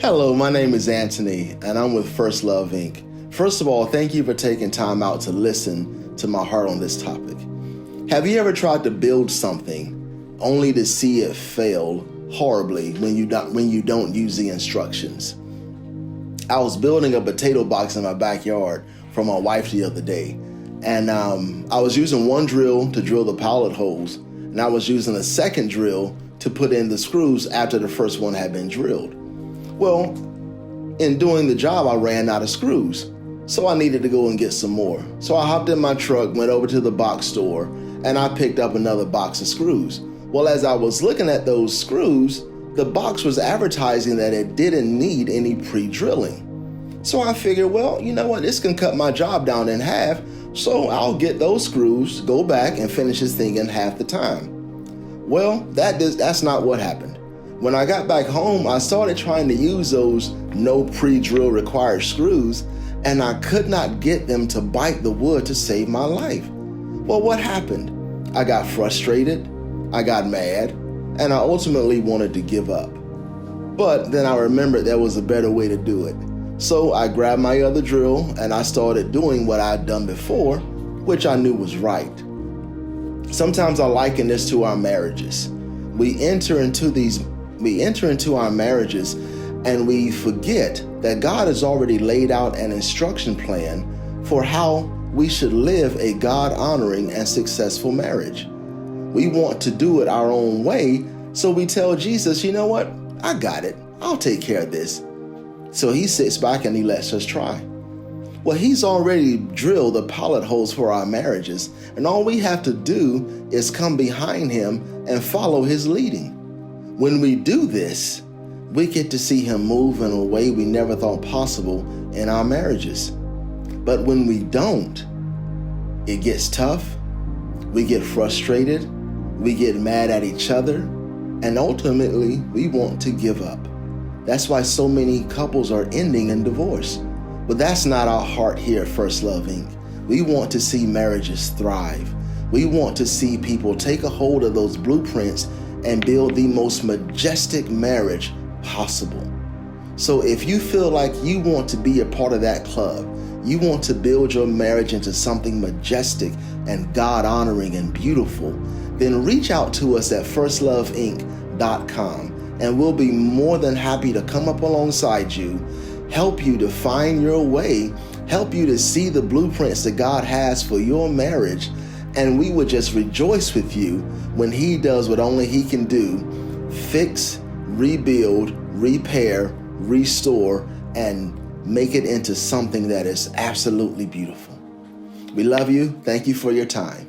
Hello, my name is Anthony, and I'm with First Love Inc. First of all, thank you for taking time out to listen to my heart on this topic. Have you ever tried to build something only to see it fail horribly when you don't use the instructions? I was building a potato box in my backyard for my wife the other day, and I was using one drill to drill the pilot holes, and I was using a second drill to put in the screws after the first one had been drilled. Well, in doing the job, I ran out of screws, so I needed to go and get some more. So I hopped in my truck, went over to the box store, and I picked up another box of screws. Well, as I was looking at those screws, the box was advertising that it didn't need any pre-drilling. So I figured, well, you know what, this can cut my job down in half, so I'll get those screws, go back, and finish this thing in half the time. Well, that's not what happened. When I got back home, I started trying to use those no pre-drill required screws, and I could not get them to bite the wood to save my life. Well, what happened? I got frustrated, I got mad, and I ultimately wanted to give up. But then I remembered there was a better way to do it. So I grabbed my other drill and I started doing what I'd done before, which I knew was right. Sometimes I liken this to our marriages. We enter into our marriages and we forget that God has already laid out an instruction plan for how we should live a God-honoring and successful marriage. We want to do it our own way, so we tell Jesus, you know what? I got it. I'll take care of this. So he sits back and he lets us try. Well, he's already drilled the pilot holes for our marriages, and all we have to do is come behind him and follow his leading. When we do this, we get to see him move in a way we never thought possible in our marriages. But when we don't, it gets tough, we get frustrated, we get mad at each other, and ultimately we want to give up. That's why so many couples are ending in divorce. But that's not our heart here at First Love Inc. We want to see marriages thrive. We want to see people take a hold of those blueprints and build the most majestic marriage possible. So if you feel like you want to be a part of that club, you want to build your marriage into something majestic and God-honoring and beautiful, then reach out to us at firstloveinc.com and we'll be more than happy to come up alongside you, help you to find your way, help you to see the blueprints that God has for your marriage, and we would just rejoice with you when he does what only he can do: fix, rebuild, repair, restore, and make it into something that is absolutely beautiful. We love you. Thank you for your time.